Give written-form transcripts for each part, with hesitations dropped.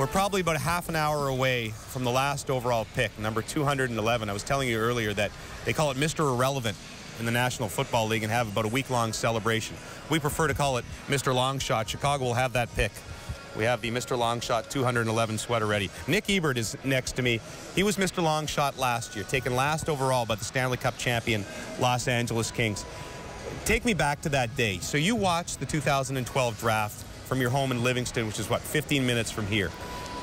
We're probably about a half an hour away from the last overall pick, number 211. I was telling you earlier that they call it Mr. Irrelevant in the National Football League and have about a week-long celebration. We prefer to call it Mr. Longshot. Chicago will have that pick. We have the Mr. Longshot 211 sweater ready. Nick Ebert is next to me. He was Mr. Longshot last year, taken last overall by the Stanley Cup champion Los Angeles Kings. Take me back to that day. So you watched the 2012 draft from your home in Livingston, which is, what, 15 minutes from here.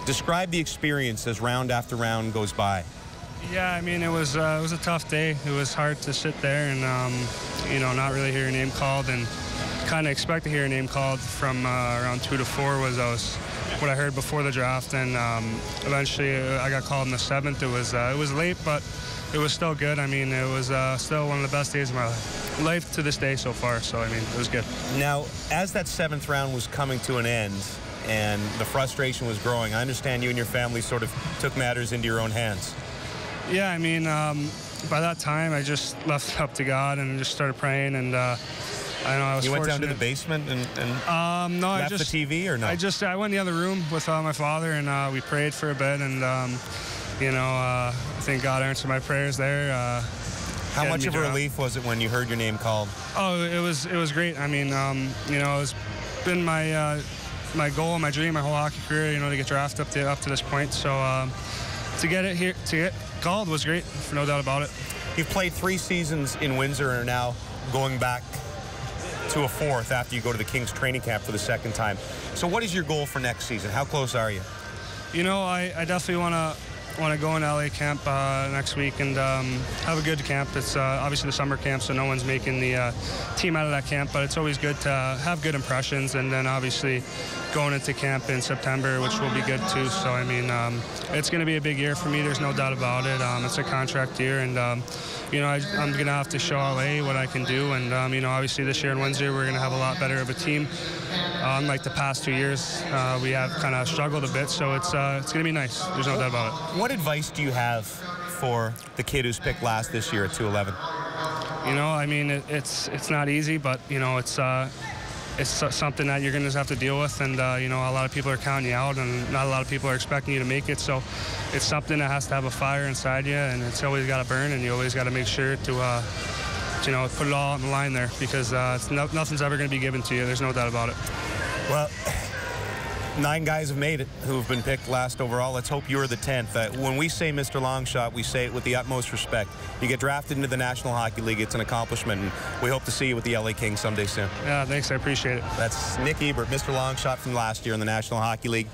Describe the experience as round after round goes by. Yeah, I mean, it was a tough day. It was hard to sit there and, not really hear your name called, and kind of expect to hear your name called from around 2 to 4 was what I heard before the draft, and eventually I got called in the 7th. It was late, but it was still good. I mean, it was still one of the best days of my life to this day so far, so I mean, it was good. Now, as that 7th round was coming to an end and the frustration was growing, I understand you and your family sort of took matters into your own hands. Yeah, I mean, by that time I just left it up to God and just started praying, and I know I was. You went fortunate. down to the basement and no, left the TV, or no? I went in the other room with my father, and we prayed for a bit, and I think God answered my prayers there. How much of a relief was it when you heard your name called? Oh, it was great. I mean, it's been my goal, my dream, my whole hockey career, to get drafted up to this point. So to get called was great, for no doubt about it. You've played 3 seasons in Windsor and are now going back to a 4th after you go to the Kings training camp for the 2nd time. So what is your goal for next season? How close are you? I definitely want to go in LA camp next week and have a good camp. It's obviously the summer camp, so no one's making the team out of that camp, but it's always good to have good impressions, and then obviously going into camp in September, which will be good too. So I mean, it's going to be a big year for me, there's no doubt about it. It's a contract year, and I'm going to have to show LA what I can do, and obviously this year in Windsor we're going to have a lot better of a team. Unlike the past 2 years, we have kind of struggled a bit, so it's going to be nice, there's no doubt about it. What advice do you have for the kid who's picked last this year at 211? I mean, it's not easy, but it's something that you're going to have to deal with, and a lot of people are counting you out, and not a lot of people are expecting you to make it. So it's something that has to have a fire inside you, and it's always got to burn, and you always got to make sure to put it all on the line there, because nothing's ever going to be given to you. There's no doubt about it. Well, 9 guys have made it who have been picked last overall. Let's hope you're the 10th. When we say Mr. Longshot, we say it with the utmost respect. You get drafted into the National Hockey League, it's an accomplishment, and we hope to see you with the LA Kings someday soon. Yeah, thanks. I appreciate it. That's Nick Ebert, Mr. Longshot from last year in the National Hockey League.